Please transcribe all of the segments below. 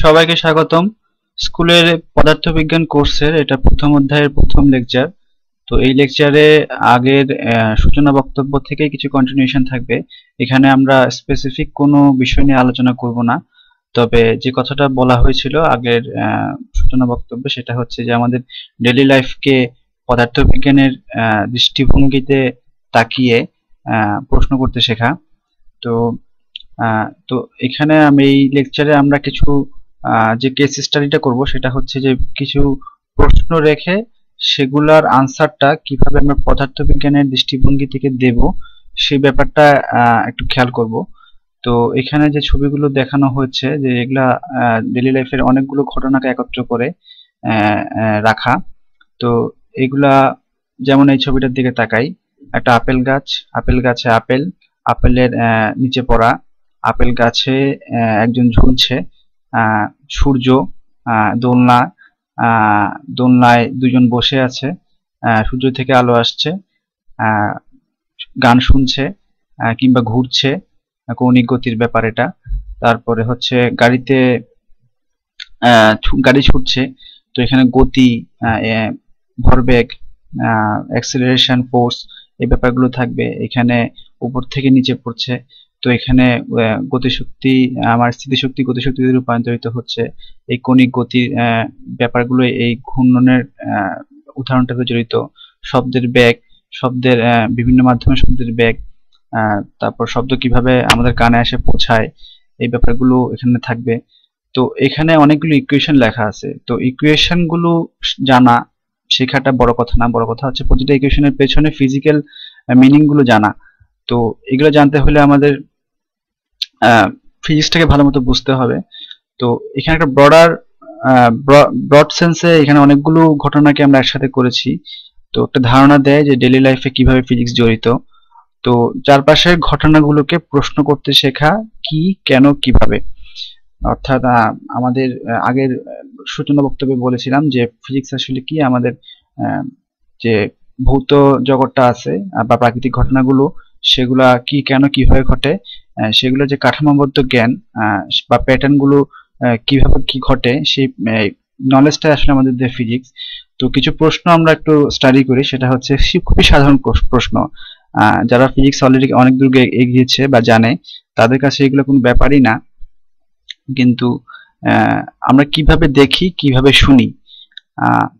সবাইকে স্বাগতম। স্কুলের পদার্থবিজ্ঞান কোর্সের এটা প্রথম অধ্যায়ের প্রথম লেকচার। তো এই লেকচারে আগের সূচনা বক্তব্য থেকে কিছু কন্টিনিউশন থাকবে। এখানে আমরা স্পেসিফিক কোনো বিষয় নিয়ে আলোচনা করব না, তবে যে কথাটা বলা হয়েছিল আগের সূচনা বক্তব্যে সেটা হচ্ছে যে আমাদের ডেইলি লাইফকে পদার্থবিজ্ঞানের দৃষ্টিভঙ্গিতে তাকিয়ে প্রশ্ন করতে শেখা। তো তো এখানে আমি এই লেকচারে আমরা কিছু যে কেস স্টাডিটা করব সেটা হচ্ছে যে কিছু প্রশ্ন রেখে সেগুলার আনসারটা কিভাবে আমরা পদার্থবিজ্ঞানের দৃষ্টিভঙ্গি থেকে দেব সেই ব্যাপারটা একটু খেয়াল করব। তো এখানে যে ছবিগুলো দেখানো হচ্ছে যে এগুলা ডেইলি লাইফের অনেকগুলো ঘটনাকে একত্র করে রাখা। তো এগুলা যেমন এই ছবিটার দিকে তাকাই, একটা আপেল গাছ, আপেল গাছে আপেল, আপেলের নিচে পড়া, আপেল গাছে একজন ঝুলছে, সূর্য, দোলনা, দোলনায় দুজন বসে আছে, সূর্য থেকে আলো আসছে, গান শুনছে কিংবা ঘুরছে, কৌণিক গতির ব্যাপার এটা। তারপরে হচ্ছে গাড়িতে গাড়ি ছুটছে, তো এখানে গতি, ভরবেগ, অ্যাক্সিলারেশন, ফোর্স, এই ব্যাপারগুলো থাকবে। এখানে উপর থেকে নিচে পড়ছে, তো এখানে গতিশক্তি আমার স্থিতিশক্তি গতিশক্তিতে রূপান্তরিত হচ্ছে। এই কণিক গতির ব্যাপারগুলো এই ঘূর্ণনের উদাহরণটাতে জড়িত। শব্দের বেগ, শব্দের বিভিন্ন মাধ্যমে শব্দের বেগ, তারপর শব্দ কিভাবে আমাদের কানে এসে পৌঁছায়, এই ব্যাপারগুলো এখানে থাকবে। তো এখানে অনেকগুলো ইকুয়েশন লেখা আছে, তো ইকুয়েশন গুলো জানা শেখাটা বড় কথা না, বড় কথা হচ্ছে প্রতিটা ইকুয়েশনের পেছনে ফিজিক্যাল মিনিং গুলো জানা। তো এগুলো জানতে হলে আমাদের ফিজিক্সটাকে ভালো মতো বুঝতে হবে। তো এখানে একটা ব্রড সেন্সে এখানে অনেকগুলো ঘটনাকে আমরা একসাথে করেছি, তো একটা ধারণা দেয় যে ডেইলি লাইফে কিভাবে ফিজিক্স জড়িত। তো চারপাশের ঘটনাগুলোকে প্রশ্ন করতে শেখা, কি, কেন, কিভাবে। অর্থাৎ আমাদের আগের সূচনা বক্তব্যে বলেছিলাম যে ফিজিক্স আসলে কি, আমাদের যে ভৌত জগৎটা আছে বা প্রাকৃতিক ঘটনাগুলো সেগুলা কি, কেন, কিভাবে ঘটে, সেগুলো যে কাঠামোবদ্ধ জ্ঞান বা প্যাটার্ন গুলো কিভাবে কি ঘটে, সেই নলেজটা আসলে আমাদের ফিজিক্স। তো কিছু প্রশ্ন আমরা একটু স্টাডি করি, সেটা হচ্ছে খুবই সাধারণ প্রশ্ন। যারা ফিজিক্স অলরেডি অনেক দূর এগিয়েছে বা জানে তাদের কাছে এগুলো কোনো ব্যাপারই না, কিন্তু আমরা কিভাবে দেখি, কিভাবে শুনি,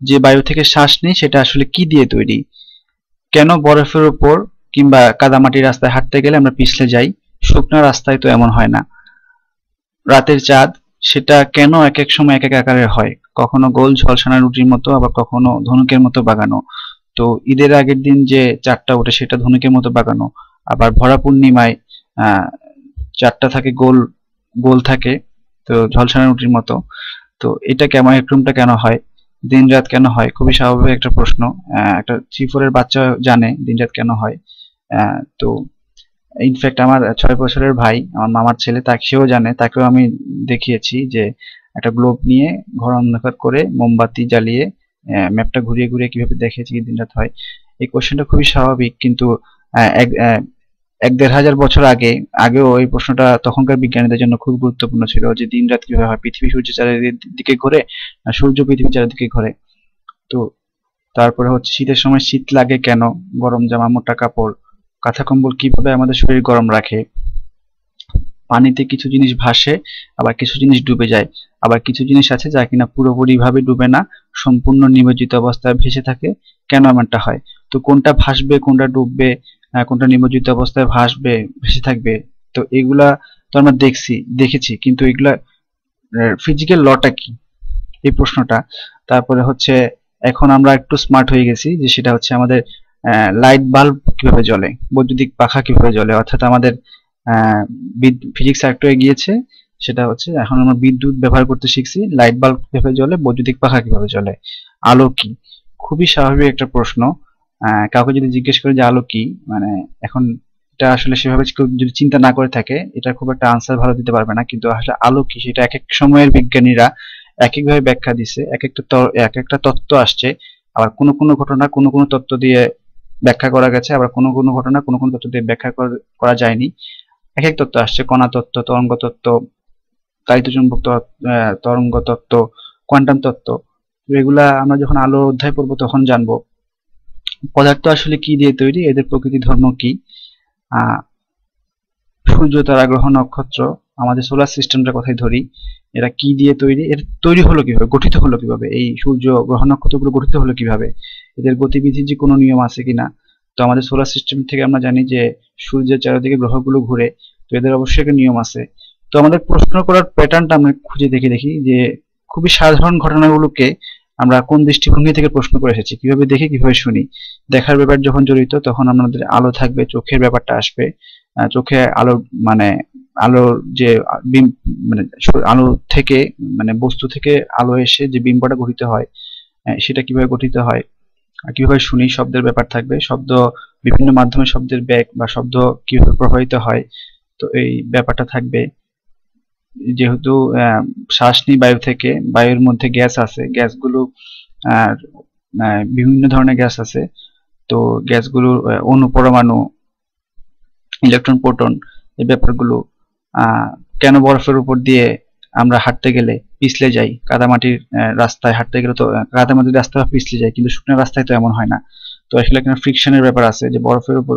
যে বায়ু থেকে শ্বাস নিই সেটা আসলে কি দিয়ে তৈরি, কেন বরফের উপর কিংবা কাদামাটির রাস্তায় হাঁটতে গেলে আমরা পিছলে যাই, শুকনো রাস্তায় তো এমন হয় না, রাতের চাঁদ সেটা কেন এক এক সময় এক এক আকারের হয়, কখনো গোল ঝলসানো রুটির মতো, আবার কখনো ধনুকের মতো বাগানো। তো ঈদের আগের দিন যে চাঁদটা ওঠে সেটা ধনুকের মতো বাগানো, আবার ভরা পূর্ণিমায় চাঁদটা থাকে গোল গোল থাকে, তো ঝলসানো রুটির মতো। তো এটা কেমন, এরকমটা কেন হয়, দিন রাত কেন হয়, খুবই স্বাভাবিক একটা প্রশ্ন। একটা 3-4 এর বাচ্চা জানে দিন রাত কেন হয়। তো ইনফ্যাক্ট আমার 6 বছরের ভাই, আমার মামার ছেলে, সেও জানে, তাকেও আমি দেখিয়েছি যে একটা গ্লোব নিয়ে ঘর অন্ধকার করে মোমবাতি জ্বালিয়ে ম্যাপটা ঘুরিয়ে ঘুরিয়ে কিভাবে দেখিয়েছি কি দিন রাত হয়। এই কোশ্চেনটা খুবই স্বাভাবিক, কিন্তু এক 1-1.5 বছর আগেও এই প্রশ্নটা তখনকার বিজ্ঞানীদের জন্য খুব গুরুত্বপূর্ণ ছিল, যে দিন রাত কিভাবে হয়, পৃথিবী সূর্য চারিদিকে ঘোরে, সূর্য পৃথিবী চারিদিকে ঘোরে। তো তারপরে হচ্ছে শীতের সময় শীত লাগে কেন, গরম জামা, মোটা কাপড়, কাঁথা কম্বল কিভাবে আমাদের শরীর গরম রাখে, পানিতে কিছু জিনিস ভাসে আবার কিছু জিনিস ডুবে যায়, আবার কিছু জিনিস আছে যা কিনা পুরোপুরি ভাবে ডুবে না, সম্পূর্ণ নিমজ্জিত অবস্থায় ভেসে থাকে, কেন এমনটা হয়। তো কোনটা ভাসবে, কোনটা ডুববে, কোনটা নিমজ্জিত অবস্থায় ভাসবে, ভেসে থাকবে, তো এগুলা তো আমরা দেখেছি, কিন্তু এগুলা ফিজিক্যাল লটা কি, এই প্রশ্নটা। তারপরে হচ্ছে এখন আমরা একটু স্মার্ট হয়ে গেছি, যে সেটা হচ্ছে আমাদের লাইট বাল্ব কিভাবে জ্বলে, বৈদ্যুতিক পাখা কিভাবে জ্বলে, অর্থাৎ আমাদের ফিজিক্স একটু এগিয়েছে, সেটা হচ্ছে এখন আমরা বিদ্যুৎ ব্যবহার করতে শিখছি, লাইট বাল্ব কিভাবে জ্বলে, বৈদ্যুতিক পাখা কিভাবে জ্বলে, আলো কি। খুবই স্বাভাবিক একটা প্রশ্ন। কাউকে যদি জিজ্ঞেস করে যে আলো কি, মানে এখন এটা আসলে সেভাবে কেউ যদি চিন্তা না করে থাকে এটা খুব একটা আনসার ভালো দিতে পারবে না, কিন্তু আসলে আলো কি সেটা এক এক সময়ের বিজ্ঞানীরা এক একভাবে ব্যাখ্যা দিছে, এক একটা তত্ত্ব আসছে, আবার কোনো কোনো ঘটনা কোনো কোনো তত্ত্ব দিয়ে ব্যাখ্যা করা গেছে, আবার কোনো কোনো ঘটনা কোনো কোনো তত্ত্ব দিয়ে ব্যাখ্যা করা যায়নি। এক এক তত্ত্ব আসছে, কণা তত্ত্ব, তরঙ্গ তত্ত্ব, তাড়িত চুম্বক তরঙ্গ তত্ত্ব, কোয়ান্টাম তত্ত্ব, এগুলা আমরা যখন আলো অধ্যায় পড়বো তখন জানবো। পদার্থ আসলে কি দিয়ে তৈরি, এদের প্রকৃতি ধর্ম কি, সূর্য, তারা, গ্রহ, নক্ষত্র, আমাদের সোলার সিস্টেমটার কথাই ধরি, এরা কি দিয়ে তৈরি, এর তৈরি হলো কিভাবে, গঠিত হলো কিভাবে, এই সূর্য, গ্রহ, নক্ষত্রগুলো গঠিত হলো কিভাবে, এদের গতিবিধির যে কোনো নিয়ম আছে কিনা। তো আমাদের সোলার সিস্টেম থেকে আমরা জানি যে সূর্যের চারিদিকে গ্রহগুলো ঘুরে, তো এদের অবশ্যই একটা নিয়ম আছে। তো আমাদের প্রশ্ন করার প্যাটার্নটা আমরা খুঁজে দেখি যে খুবই সাধারণ ঘটনাগুলোকে আমরা কোন দৃষ্টিভঙ্গি থেকে প্রশ্ন করে এসেছি, কিভাবে দেখি কিভাবে শুনি। দেখার ব্যাপার যখন জড়িত তখন আমাদের আলো থাকবে, চোখের ব্যাপারটা আসবে। চোখে আলো মানে আলোর যে মানে আলো থেকে মানে বস্তু থেকে আলো এসে যে বিম্বটা গঠিত হয়, সেটা কিভাবে গঠিত হয়, আর কিভাবে শুনি, শব্দের ব্যাপার থাকবে, শব্দ বিভিন্ন মাধ্যমে শব্দের বেগ বা শব্দ কিভাবে প্রভাবিত হয়, তো এই ব্যাপারটা থাকবে। যেহেতু শ্বাস নিই বায়ু থেকে, বায়ুর মধ্যে গ্যাস আছে, গ্যাসগুলো বিভিন্ন ধরনের গ্যাস আছে, তো গ্যাসগুলোর অণু, পরমাণু, ইলেকট্রন, প্রোটন, এই ব্যাপারগুলো কেন বরফের উপর দিয়ে আমরা হাঁটতে গেলে পিছলে যাই, কাদামাটির রাস্তায় হাঁটতে গেলে তো কাদামাটির রাস্তায় পিছলে যায়, কিন্তু শুকনো রাস্তায় তো এমন হয় না। তো আসলে এখানে ফ্রিকশনের ব্যাপার আছে, যে বরফের উপর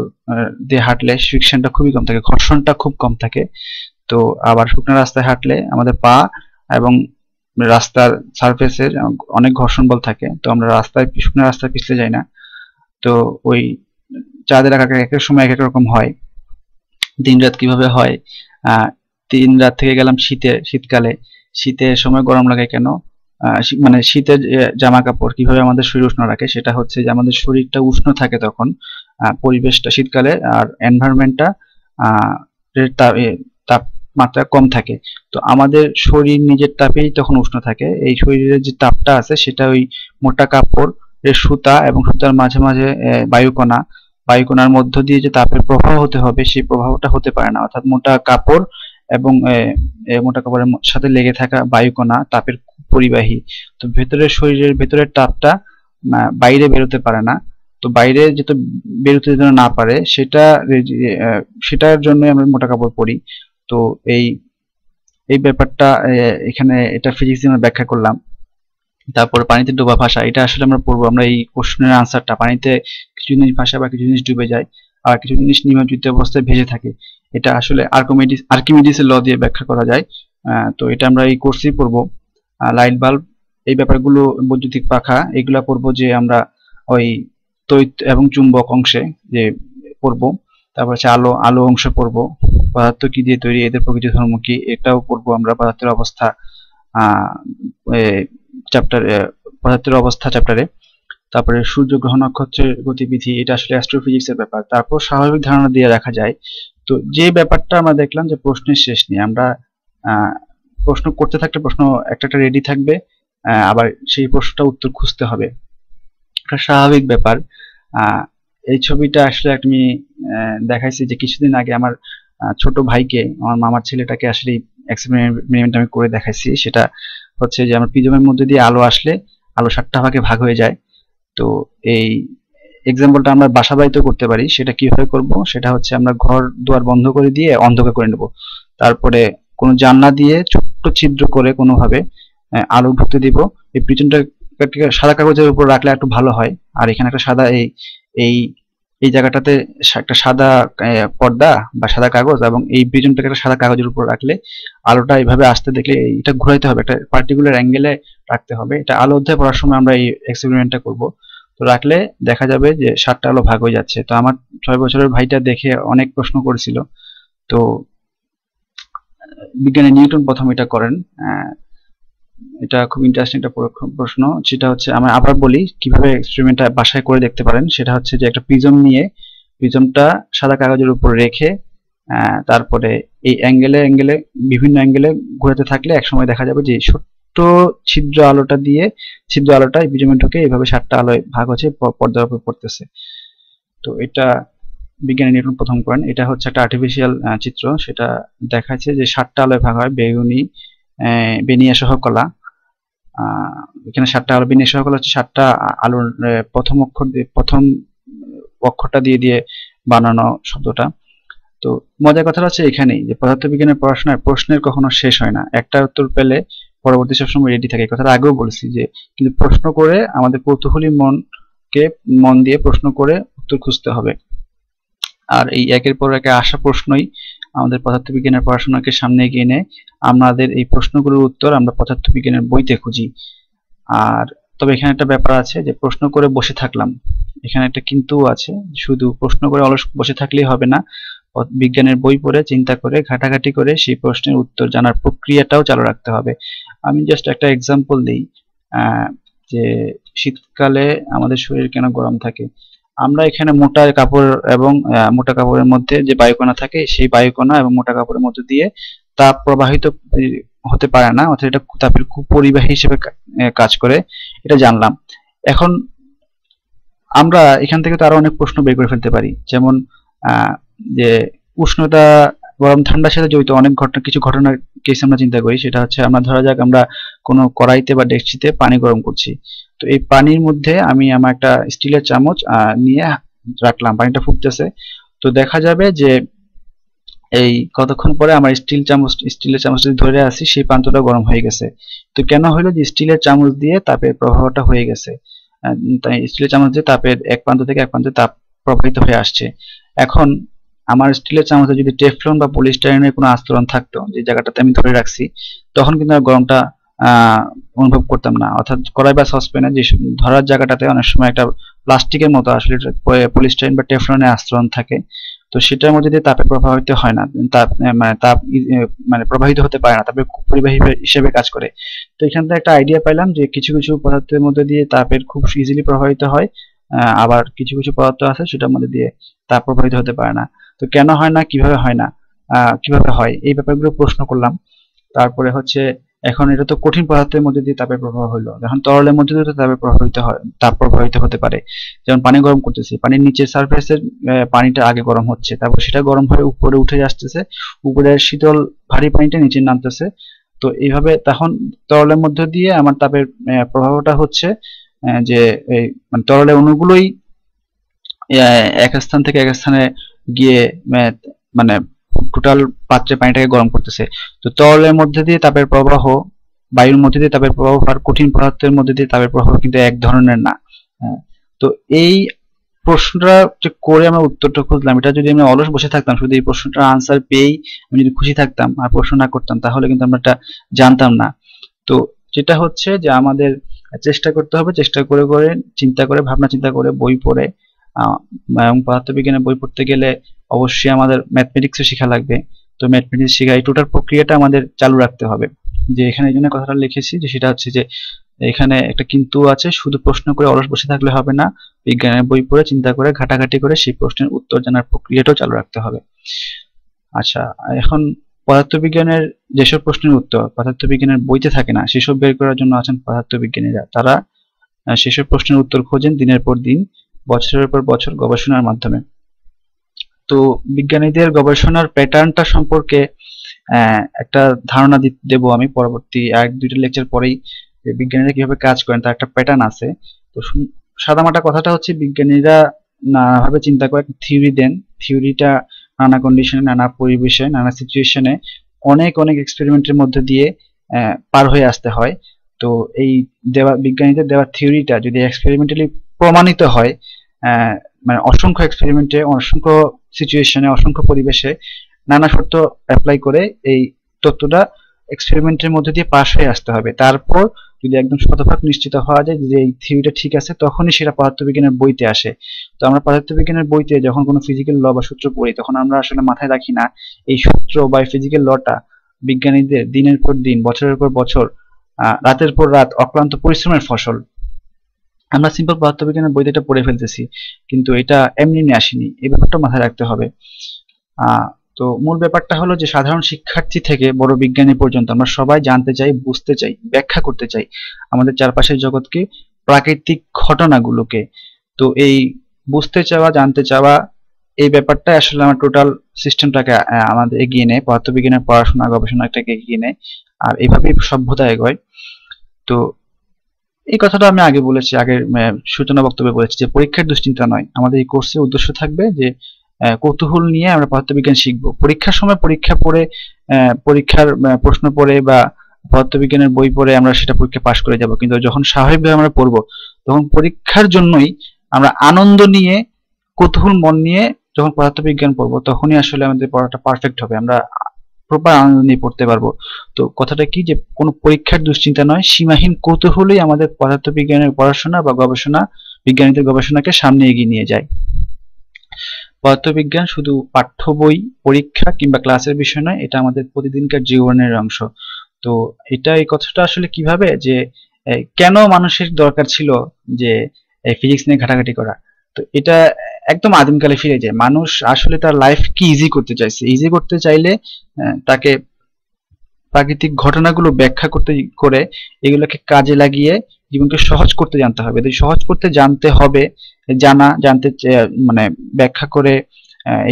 দিয়ে হাঁটলে ফ্রিকশনটা খুবই কম থাকে, ঘর্ষণটা খুব কম থাকে। তো আবার শুকনো রাস্তায় হাঁটলে আমাদের পা এবং রাস্তার সারফেসের অনেক ঘর্ষণ বল থাকে, তো আমরা শুকনো রাস্তায় পিছলে যাই না। তো ওই চাঁদের আকার এক এক সময় এক এক রকম হয়, দিন রাত কিভাবে হয়। দিন রাত থেকে গেলাম শীতকালে, শীতের সময় গরম লাগে কেন, মানে শীতের জামা কাপড় কিভাবে আমাদের শরীর উষ্ণ রাখে, সেটা হচ্ছে যে আমাদের শরীরটা উষ্ণ থাকে তখন, পরিবেশটা শীতকালে, আর এনভায়রনমেন্টটা তাপমাত্রা কম থাকে। তো আমাদের শরীর নিজের তাপেই তখন উষ্ণ থাকে, এই শরীরের যে তাপটা আছে সেটা ওই মোটা কাপড় এর সুতা এবং সুতার মাঝে মাঝে বায়ুকণার মধ্য দিয়ে যে তাপের প্রবাহ হতে হবে সেই প্রবাহটা হতে পারে না, অর্থাৎ মোটা কাপড় এবং মোটা কাপড়ের সাথে লেগে থাকা বায়ুকণা তাপের পরিবাহী। তো শরীরের ভেতরের তাপটা বাইরে বেরোতে পারে না, তো বাইরে যেহেতু বেরোতে যেন না পারে সেটার জন্য আমরা মোটা কাপড় পরি। তো এই এই ব্যাপারটা এখানে এটা ফিজিক্স দিয়ে আমরা ব্যাখ্যা করলাম। তারপরে পানিতে ডোবা ভাষা, এটা আসলে আমরা পড়বো, আমরা এই কোশ্চেনের আনসারটা, পানিতে কিছু জিনিস ভাসা বা কিছু জিনিস ডুবে যায় আর কিছু জিনিস নিমজ্জিত অবস্থায় ভেসে থাকে, এটা আসলে আর্কিমিডিসের ল দিয়ে ব্যাখ্যা করা যায়। তো এটা আমরা এই কোর্সেই পড়বো। লাইট বাল্ব, এই ব্যাপারগুলো, বৈদ্যুতিক পাখা, এগুলা পড়বো যে আমরা ওই তড়িৎ এবং চুম্বক অংশে যে পড়বো। তারপর হচ্ছে আলো অংশ পড়বো, পদার্থ কি দিয়ে তৈরি, এদের প্রকৃতি ধর্ম কি, এটাও পড়বো আমরা, পদার্থের অবস্থা পদার্থের অবস্থা চ্যাপ্টারে। তারপরে সূর্য, গ্রহ, নক্ষত্রের গতিবিধি, এটা আসলে অ্যাস্ট্রোফিজিক্সের ব্যাপার। তারপর স্বাভাবিক ধারণা দিয়ে রাখা যায়। তো যে ব্যাপারটা আমরা দেখলাম যে প্রশ্নের শেষ নেই, আমরা প্রশ্ন করতে থাকলে প্রশ্ন একটা রেডি থাকবে, আবার সেই প্রশ্নটা উত্তর খুঁজতে হবে, এটা স্বাভাবিক ব্যাপার। এই ছবিটা আসলে আমি দেখাইছি যে কিছুদিন আগে আমার ছোট ভাইকে, আমার মামার ছেলেটাকে আসলে এক্সপেরিমেন্ট আমি করে দেখাইছি। সেটা হচ্ছে যে আমার প্রিজমের মধ্যে দিয়ে আলো আসলে আলো 7টা ভাগে ভাগ হয়ে যায়। তো এই এক্সাম্পলটা আমরা বাসা বাড়িতেও করতে পারি। সেটা কিভাবে করব, সেটা হচ্ছে আমরা ঘর দুয়ার বন্ধ করে দিয়ে অন্ধকার করে নেব, তারপরে কোনো জানলা দিয়ে ছোট্ট ছিদ্র করে কোনোভাবে আলো ঢুকতে দিব। এই প্রিজমটা সাদা কাগজের উপর রাখলে একটু ভালো হয়, আর এখানে একটা সাদা এই এই জায়গাটাতে একটা সাদা পর্দা বা সাদা কাগজ, এবং এই প্রিজমটাকে একটা সাদা কাগজের উপর রাখলে আলোটা এইভাবে আসতে দেখলে এটা ঘুরাইতে হবে, একটা পার্টিকুলার অ্যাঙ্গেলে রাখতে হবে। এটা আলো অধ্যায় পড়ার সময় আমরা এই এক্সপেরিমেন্টটা করব। তো রাখলে দেখা যাবে যে 7টা আলো ভাগ হয়ে যাচ্ছে। তো আমার 6 বছরের ভাইটা দেখে অনেক প্রশ্ন করেছিল। তো বিজ্ঞানী নিউটন প্রথম এটা করেন। এটা খুব ইন্টারেস্টিং একটা প্রশ্ন। সেটা হচ্ছে, আমি আবার বলি কিভাবে এক্সপেরিমেন্টটা বাসায় করে দেখতে পারেন। সেটা হচ্ছে যে একটা প্রিজম নিয়ে প্রিজমটা সাদা কাগজের উপর রেখে তারপরে এই অ্যাঙ্গেলে বিভিন্ন অ্যাঙ্গেলে ঘোরাতে থাকলে একসময় দেখা যাবে যে ছোট্ট ছিদ্র আলোটা এই প্রিজমে ঢুকে এইভাবে 7টা আলোয় ভাগ হচ্ছে, পর্দার উপর পড়তেছে। তো এটা বিজ্ঞানী নিউটন প্রথম করেন। এটা হচ্ছে একটা আর্টিফিশিয়াল চিত্র, সেটা দেখাচ্ছে যে 7টা আলোয় ভাগ হয়, বেনিয়া সহ কলা। এখানে 7টা আলো, বেনিয়া সহ কলা হচ্ছে 7টা আলোর প্রথম অক্ষরটা দিয়ে বানানো শব্দটা। তো মজার কথা হচ্ছে এখানেই যে পদার্থবিজ্ঞানের পড়াশোনায় প্রশ্নের কখনো শেষ হয় না, একটা উত্তর পেলে পরবর্তী সবসময় রেডি থাকে। এই কথাটা আগেও বলছি যে কিন্তু প্রশ্ন করে আমাদের কৌতূহলী মন দিয়ে প্রশ্ন করে উত্তর খুঁজতে হবে। আর এই একের পর এক আসা প্রশ্নই আমাদের পদার্থবিজ্ঞানের পড়াশোনাকে সামনে এগিয়ে নেয়। আমাদের এই প্রশ্নগুলোর উত্তর আমরা পদার্থবিজ্ঞানের বইতে খুঁজি। আর তবে এখানে একটা ব্যাপার আছে যে প্রশ্ন করে বসে থাকলাম, এখানে একটা কিন্তু আছে, শুধু প্রশ্ন করে অলস বসে থাকলেই হবে না, বিজ্ঞানের বই পড়ে চিন্তা করে ঘাটাঘাটি করে সেই প্রশ্নের উত্তর জানার প্রক্রিয়াটাও চালু রাখতে হবে। আমি জাস্ট একটা এক্সাম্পল দিই, যে শীতকালে আমাদের শরীর কেন গরম থাকে। আমরা এখানে মোটা কাপড় এবং মোটা কাপড়ের মধ্যে যে বায়ুকণা থাকে সেই বায়ুকণা এবং মোটা কাপড়ের মধ্যে দিয়ে তাপ প্রবাহিত হতে পারে না, অর্থাৎ এটা তাপের পরিবাহী হিসেবে কাজ করে, এটা জানলাম। এখন আমরা এখান থেকে তো আরো অনেক প্রশ্ন বের করে ফেলতে পারি, যেমন যে উষ্ণতা গরম ঠান্ডার সাথে জড়িত অনেক কিছু ঘটনার কেস আমরা চিন্তা করি। সেটা হচ্ছে আমরা ধরা যাক আমরা কোনো কড়াইতে বা ডেকচিতে পানি গরম করছি, তো এই পানির মধ্যে আমি আমার একটা স্টিলের চামচ নিয়ে রাখলাম, পানিটা ফুটতেছে, তো দেখা যাবে যে এই কতক্ষণ পরে আমার স্টিলের চামচ যদি ধরে আসি সেই প্রান্তটা গরম হয়ে গেছে। তো কেন হলো যে স্টিলের চামচ দিয়ে তাপের প্রবাহটা হয়ে গেছে, তাই স্টিলের চামচ দিয়ে তাপের এক প্রান্ত থেকে এক প্রান্তে তাপ প্রবাহিত হয়ে আসছে। এখন আমার স্টিলের চামচে যদি টেফলন বা পলিস্টাইরিনের কোনো আস্তরণ থাকতো যে জায়গাটাতে আমি ধরে রাখছি, তখন কিন্তু আর গরমটা অনুভব করতাম না। অর্থাৎ কড়াই বা সসপ্যানে যে ধরার জায়গাটাতে অনেক সময় একটা প্লাস্টিকের মতো আসলে পলিস্টাইরিন বা টেফলনের আস্তরণ থাকে, তো সেটার মধ্যে দিয়ে তাপে প্রবাহিত হয় না, তাপ মানে প্রবাহিত হতে পারে না, তাপের পরিবাহী হিসেবে কাজ করে। তো এখান থেকে একটা আইডিয়া পাইলাম যে কিছু কিছু পদার্থের মধ্যে দিয়ে তাপের খুব ইজিলি প্রবাহিত হয়, আবার কিছু কিছু পদার্থ আছে সেটার মধ্যে দিয়ে তাপ প্রবাহিত হতে পারে না। তো কেন হয় না, কিভাবে হয় না, কিভাবে হয়, এই ব্যাপারগুলো প্রশ্ন করলাম। তারপরে হচ্ছে এখন এটা তো কঠিন পদার্থের মধ্যে দিয়ে তাপের প্রবাহ হলো, এখন তরলের মধ্যে দিয়ে তাপ প্রবাহিত হতে পারে। যেমন পানি গরম করতেছি, পানির নিচের সারফেসের পানিটা আগে গরম হচ্ছে, তারপর সেটা গরম হয়ে উপরে উঠে আসতেছে, উপরের শীতল ভারী পানিটা নিচে নামতেছে। তো এইভাবে তখন তরলের মধ্যে দিয়ে আমার তাপের প্রবাহটা হচ্ছে যে এই মানে তরলের অণুগুলোই এক স্থান থেকে এক স্থানে গিয়ে মানে টোটাল পাত্রে পানিটাকে গরম করতেছে। তো তরলের মধ্যে দিয়ে তাপের প্রবাহ, বায়ুর মধ্যে দিয়ে তাপের প্রবাহ আর কঠিন পদার্থের মধ্যে দিয়ে তাপের প্রবাহ কিন্তু এক ধরনের না। তো এই প্রশ্নটা যে করে আমরা উত্তরটা খুঁজলাম, এটা যদি আমি অলস বসে থাকতাম শুধু এই প্রশ্নটার আনসার পেয়েই আমি যদি খুশি থাকতাম আর প্রশ্ন না করতাম, তাহলে কিন্তু আমরা এটা জানতাম না। তো যেটা হচ্ছে যে আমাদের চেষ্টা করতে হবে, চেষ্টা করে করে চিন্তা করে ভাবনা চিন্তা করে বই পড়ে, এবং পদার্থবিজ্ঞানের বই পড়তে গেলে অবশ্যই আমাদের ম্যাথমেটিক্সও শেখা লাগবে। তো ম্যাথমেটিক্স শেখা এই টোটাল প্রক্রিয়াটা আমাদের চালু রাখতে হবে। যে এখানে এই জন্য কথাটা লিখেছি যে সেটা হচ্ছে যে এখানে একটা কিন্তু আছে, শুধু প্রশ্ন করে অলস বসে থাকলে হবে না, বিজ্ঞানের বই পড়ে চিন্তা করে ঘাটাঘাটি করে সেই প্রশ্নের উত্তর জানার প্রক্রিয়াটাও চালু রাখতে হবে। আচ্ছা, এখন পদার্থবিজ্ঞানের যেসব প্রশ্নের উত্তর পদার্থবিজ্ঞানের বইতে থাকে না সেসব বের করার জন্য আছেন পদার্থবিজ্ঞানীরা। তারা সেসব প্রশ্নের উত্তর খোঁজেন দিনের পর দিন, বছরের পর বছর গবেষণার মাধ্যমে। তো বিজ্ঞানীদের গবেষণার প্যাটার্নটা সম্পর্কে একটা ধারণা দেব আমি পরবর্তী এক দুইটা লেকচার পরেই, যে বিজ্ঞানীরা কিভাবে কাজ করেন তার একটা প্যাটার্ন আছে। তো সাদামাটা কথাটা হচ্ছে বিজ্ঞানীরা নানাভাবে চিন্তা করে থিওরি দেন, থিওরিটা নানা কন্ডিশনে, নানা পরিবেশে, নানা সিচুয়েশনে অনেক অনেক এক্সপেরিমেন্টের মধ্যে দিয়ে পার হয়ে আসতে হয়। তো এই বিজ্ঞানীদের দেওয়া থিওরিটা যদি এক্সপেরিমেন্টালি প্রমাণিত হয়, মানে অসংখ্য এক্সপেরিমেন্টে, অসংখ্য সিচুয়েশনে, অসংখ্য পরিবেশে নানা শর্ত অ্যাপ্লাই করে এই তত্ত্বটা এক্সপেরিমেন্টের মধ্যে দিয়ে পাশ হয়ে আসতে হবে। তারপর যদি একদম শতভাগ নিশ্চিত হওয়া যায় যে এই থিওরিটা ঠিক আছে, তখনই সেটা পদার্থবিজ্ঞানের বইতে আসে। তো আমরা পদার্থবিজ্ঞানের বইতে যখন কোনো ফিজিক্যাল ল বা সূত্র পড়ি, তখন আমরা আসলে মাথায় রাখি না এই সূত্র বা ফিজিক্যাল লটা বিজ্ঞানীদের দিনের পর দিন, বছরের পর বছর, রাতের পর রাত অক্লান্ত পরিশ্রমের ফসল। আমরা সিম্পল পদার্থবিজ্ঞানের বইতে এটা পড়ে ফেলতেছি, কিন্তু এটা এমনি আসেনি, এই ব্যাপারটা মাথায় রাখতে হবে। তো মূল ব্যাপারটা হলো যে সাধারণ শিক্ষার্থী থেকে বড় বিজ্ঞানী পর্যন্ত আমরা সবাই জানতে চাই, বুঝতে চাই, ব্যাখ্যা করতে চাই আমাদের চারপাশের জগৎকে, প্রাকৃতিক ঘটনাগুলোকে। তো এই বুঝতে চাওয়া, জানতে চাওয়া, এই ব্যাপারটা আসলে আমার টোটাল সিস্টেমটাকে আমাদের এগিয়ে নেয়, পদার্থবিজ্ঞানের পড়াশোনা গবেষণাটাকে এগিয়ে নেয়, আর এইভাবেই সভ্যতা এগোয়। তো এই কথাটা আমি আগে বলেছি, আগের সূচনা বক্তব্যে বলেছি যে পরীক্ষার দুশ্চিন্তা নয়, আমাদের এই কোর্সের উদ্দেশ্য থাকবে যে কৌতূহল নিয়ে আমরা পদার্থবিজ্ঞান শিখবো। পরীক্ষার সময় পরীক্ষা পড়ে পরীক্ষার প্রশ্ন পড়ে বা পদার্থবিজ্ঞানের বই পড়ে আমরা সেটা পরীক্ষা পাশ করে যাব, কিন্তু যখন স্বাভাবিকভাবে আমরা পড়বো তখন পরীক্ষার জন্যই আমরা আনন্দ নিয়ে কৌতূহল মন নিয়ে যখন পদার্থবিজ্ঞান পড়বো তখনই আসলে আমাদের পড়াটা পারফেক্ট হবে, আমরা প্রপার আনন্দ নিয়ে পড়তে পারবো। তো কথাটা কি, যে কোনো পরীক্ষার দুশ্চিন্তা নয়, সীমাহীন কৌতূহলই আমাদের পদার্থবিজ্ঞানের পড়াশোনা বা গবেষণা, বিজ্ঞানীদের গবেষণাকে সামনে এগিয়ে নিয়ে যায়। পদার্থবিজ্ঞান শুধু পাঠ্য বই, পরীক্ষা কিংবা ক্লাসের বিষয় নয়, এটা আমাদের প্রতিদিনকার জীবনের অংশ। তো এই কথাটা আসলে কিভাবে, যে কেন মানুষের দরকার ছিল যে ফিজিক্স নিয়ে ঘাটাঘাটি করা, তো এটা একদম আদিমকালে ফিরে যায়। মানুষ আসলে তার লাইফ কি ইজি করতে চাইছে, ইজি করতে চাইলে তাকে প্রাকৃতিক ঘটনাগুলো ব্যাখ্যা করে এগুলোকে কাজে লাগিয়ে জীবনকে সহজ করতে জানতে হবে। সহজ করতে জানতে হবে, মানে ব্যাখ্যা করে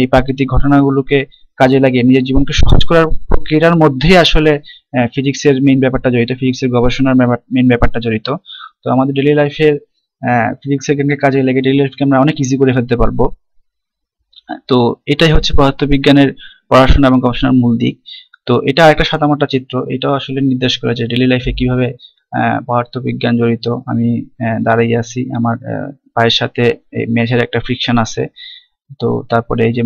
এই প্রাকৃতিক ঘটনাগুলোকে কাজে লাগিয়ে নিজের জীবনকে সহজ করার প্রক্রিয়ার মধ্যেই আসলে ফিজিক্সের মেইন ব্যাপারটা জড়িত, ফিজিক্সের গবেষণার মেইন ব্যাপারটা জড়িত। তো আমাদের ডেইলি লাইফের ফিজিক্সের কাজে লেগে ডেইলি লাইফকে আমরা অনেক ইজি করে ফেলতে পারবো। তো এটাই হচ্ছে পদার্থবিজ্ঞানের পড়াশোনা এবং গবেষণার মূল দিক। তো এটা একটা সাদামাটা চিত্র, এটাও আসলে নির্দেশ করে যে ডেইলি লাইফে কিভাবে পদার্থবিজ্ঞান জড়িত। আমি দাঁড়িয়ে আছি, আমার পায়ের সাথে মেঝের একটা ফ্রিকশন আছে। তো তারপরে এই যে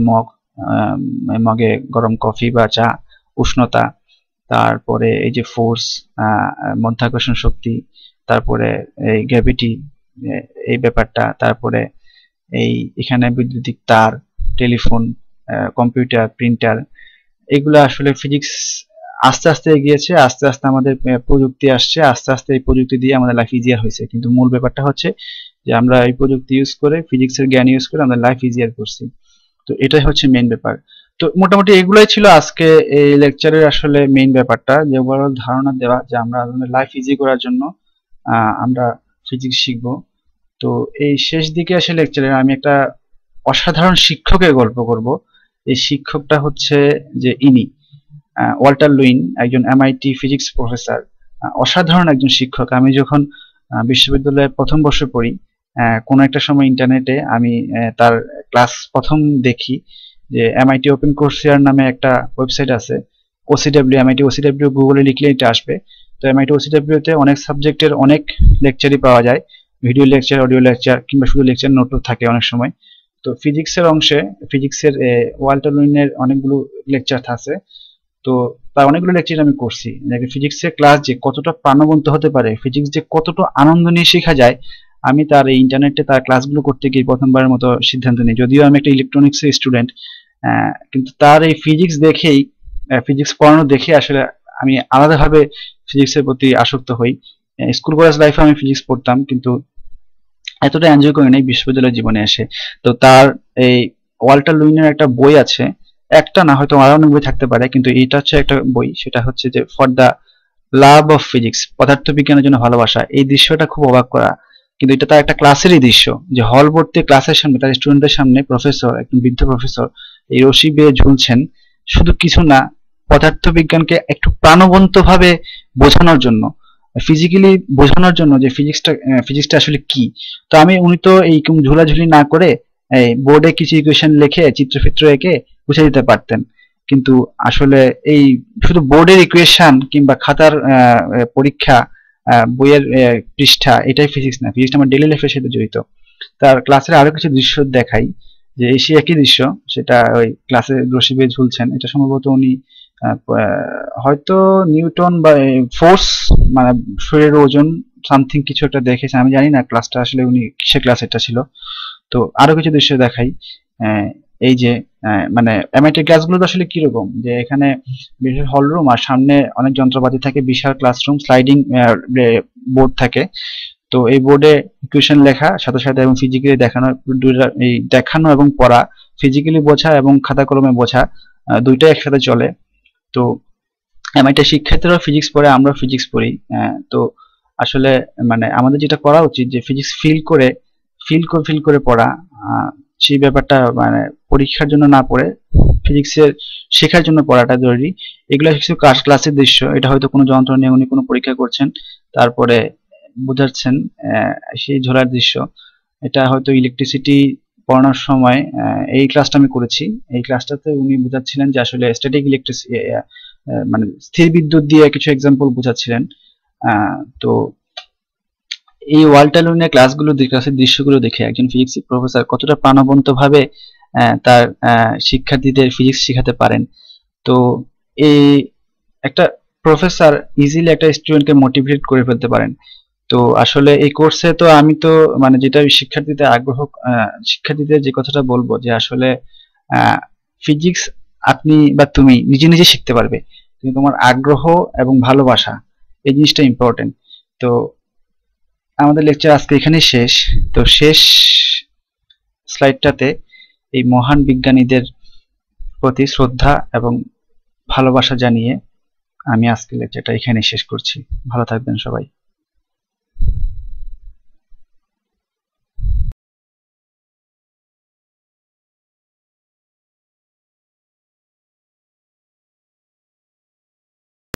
মগে গরম কফি বা চা, উষ্ণতা, তারপরে এই যে ফোর্স, মাধ্যাকর্ষণ শক্তি, তারপরে এই গ্র্যাভিটি, এই ব্যাপারটা, তারপরে এখানে বৈদ্যুতিক তার, টেলিফোন, কম্পিউটার, প্রিন্টার, এগুলো আসলে ফিজিক্স আস্তে আস্তে এগিয়েছে, আস্তে আস্তে আমাদের প্রযুক্তি আসছে, আস্তে আস্তে এই প্রযুক্তি দিয়ে আমাদের লাইফ ইজিয়ার হয়েছে। কিন্তু মূল ব্যাপারটা হচ্ছে যে আমরা এই প্রযুক্তি ইউজ করে, ফিজিক্সের জ্ঞান ইউজ করে আমাদের লাইফ ইজিয়ার করছি। তো এটাই হচ্ছে মেইন ব্যাপার। তো মোটামুটি এগুলাই ছিল আজকে এই লেকচারের আসলে মেইন ব্যাপারটা, যে ওভারঅল ধারণা দেওয়া যে আমরা আমাদের লাইফ ইজি করার জন্য আমরা ফিজিক্স শিখবো। তো এই শেষ দিকে আসলে লেকচারের আমি একটা অসাধারণ শিক্ষকের গল্প করব। এই শিক্ষকটা হচ্ছে যে ওয়াল্টার লুইন, একজন MIT ফিজিক্স প্রফেসর, অসাধারণ একজন শিক্ষক। আমি যখন বিশ্ববিদ্যালয়ে প্রথম বর্ষে পড়ি, কোনো একটা সময় ইন্টারনেটে আমি তার ক্লাস প্রথম দেখি যে MIT ওপেন কোর্সিয়ার নামে একটা ওয়েবসাইট আছে, OCW, MIT OCW গুগলে লিখলে এটা আসবে। তো MIT OCW তে অনেক সাবজেক্টের অনেক লেকচারই পাওয়া যায়, ভিডিও লেকচার, অডিও লেকচার কিংবা শুধু লেকচার নোটও থাকে অনেক সময়। তো ফিজিক্সের অংশে ফিজিক্সের ওয়াল্টার লুইনের অনেকগুলো লেকচার আছে। তো তার অনেকগুলো লেকচার আমি করছি, ফিজিক্সের ক্লাস যে কতটা প্রাণবন্ত হতে পারে, ফিজিক্স যে কতটা আনন্দ নিয়ে শেখা যায়, আমি তার এই ইন্টারনেটে তার ক্লাসগুলো করতে গিয়ে প্রথমবারের মতো সিদ্ধান্ত নিই। যদিও আমি একটা ইলেকট্রনিক্সের স্টুডেন্ট, কিন্তু তার এই ফিজিক্স দেখেই, ফিজিক্স পড়ানো দেখে আসলে আমি আলাদাভাবে ফিজিক্সের প্রতি আসক্ত হই। স্কুল কলেজ লাইফে আমি ফিজিক্স পড়তাম, কিন্তু এতটা এনজয় করি নাই বিশ্ববিদ্যালয় জীবনে এসে। তো তার এই ওয়াল্টার লুইনের একটা বই আছে, একটা না হয়তো আরো অনেক বই থাকতে পারে, কিন্তু এটা হচ্ছে একটা বই, সেটা হচ্ছে যে for the love of physics, পদার্থবিজ্ঞানের জন্য ভালোবাসা। এই দৃশ্যটা খুব অবাক করা, কিন্তু এটা তার একটা ক্লাসেরই দৃশ্য, যে হল ভর্তি ক্লাসের সামনে তার স্টুডেন্টদের সামনে প্রফেসর, একজন বৃদ্ধ প্রফেসর এই রশি বেয়ে ঝুলছেন, শুধু কিছু না, পদার্থবিজ্ঞানকে একটু প্রাণবন্ত ভাবে বোঝানোর জন্য, ফিজিক্যালি বোঝানোর জন্য যে ফিজিক্সটা আসলে কি। তো উনি তো এই ঝুলাঝুলি না করে বোর্ডে কিছু ইকুয়েশন লিখে চিত্রফিত্র এঁকে বুঝে দিতে পারতেন, কিন্তু আসলে এই শুধু বোর্ডের ইকুয়েশন কিংবা খাতার পরীক্ষা, বইয়ের পৃষ্ঠা, এটাই ফিজিক্স না, ফিজিক্সটা আমার ডেইলি লাইফের সাথে জড়িত। তার ক্লাসের আরো কিছু দৃশ্য দেখাই, যে সেই একই দৃশ্য, সেটা ওই ক্লাসে রশি বেয়ে ঝুলছেন, এটা সম্ভবত উনি হয়তো নিউটন বা ফোর্স, মানে শরীরের ওজন সামথিং কিছু একটা দেখেছেন, আমি জানি না ক্লাসটা আসলে উনি কিসের ক্লাস এটা ছিল। তো আরো কিছু দৃশ্য দেখাই, এই যে মানে MIT ক্লাসগুলো আসলে কিরকম, যে এখানে বিশাল হল রুম আর সামনে অনেক যন্ত্রপাতি থাকে, বিশাল ক্লাসরুম, স্লাইডিং বোর্ড থাকে। তো এই বোর্ডে ইকুয়েশন লেখা সাথে সাথে এবং ফিজিক্যালি দেখানো এবং পড়া, ফিজিক্যালি বোঝা এবং খাতা কলমে বোঝা, দুইটাই একসাথে চলে। তো MIT শিক্ষার্থীরাও ফিজিক্স পড়ে, আমরাও ফিজিক্স পড়ি। তো আসলে মানে আমাদের যেটা করা উচিত, যে ফিজিক্স ফিল করে পড়া, সেই ব্যাপারটা মানে পরীক্ষার জন্য না পড়ে ফিজিক্সের শেখার জন্য পড়াটা জরুরি। এগুলো কিছু ক্লাসের দৃশ্য, এটা হয়তো কোনো যন্ত্র নিয়ে উনি কোনো পরীক্ষা করছেন, তারপরে বোঝাচ্ছেন সেই ঝোলার দৃশ্য। এটা হয়তো ইলেকট্রিসিটি পড়ানোর সময় এই ক্লাসটা আমি করেছি। এই ক্লাসটাতে উনি বোঝাচ্ছিলেন যে আসলে স্ট্যাটিক ইলেকট্রিসিটি মানে স্থির বিদ্যুৎ দিয়ে কিছু এক্সাম্পল বোঝাচ্ছিলেন। তো এই ওয়ালটালুনের ক্লাসগুলো ক্লাসের দৃশ্যগুলো দেখে একজন ফিজিক্স প্রফেসর কতটা প্রাণবন্তভাবে তার শিক্ষার্থীদের ফিজিক্স শেখাতে পারেন। তো এই একটা প্রফেসর ইজিলি একটা স্টুডেন্টকে মোটিভেট করে ফেলতে পারেন। তো আসলে এই কোর্সে তো আমি তো মানে যেটা শিক্ষার্থীদের আগ্রহ, শিক্ষার্থীদের যে কথাটা বলবো যে আসলে ফিজিক্স আপনি বা তুমি নিজে নিজে শিখতে পারবে, কিন্তু তোমার আগ্রহ এবং ভালোবাসা এই জিনিসটা ইম্পর্টেন্ট। তো আমাদের লেকচার আজকে এখানেই শেষ। তো শেষ স্লাইডটাতে এই মহান বিজ্ঞানীদের প্রতি শ্রদ্ধা এবং ভালোবাসা জানিয়ে আমি আজকের লেকচারটা এখানেই শেষ করছি। ভালো থাকবেন সবাই।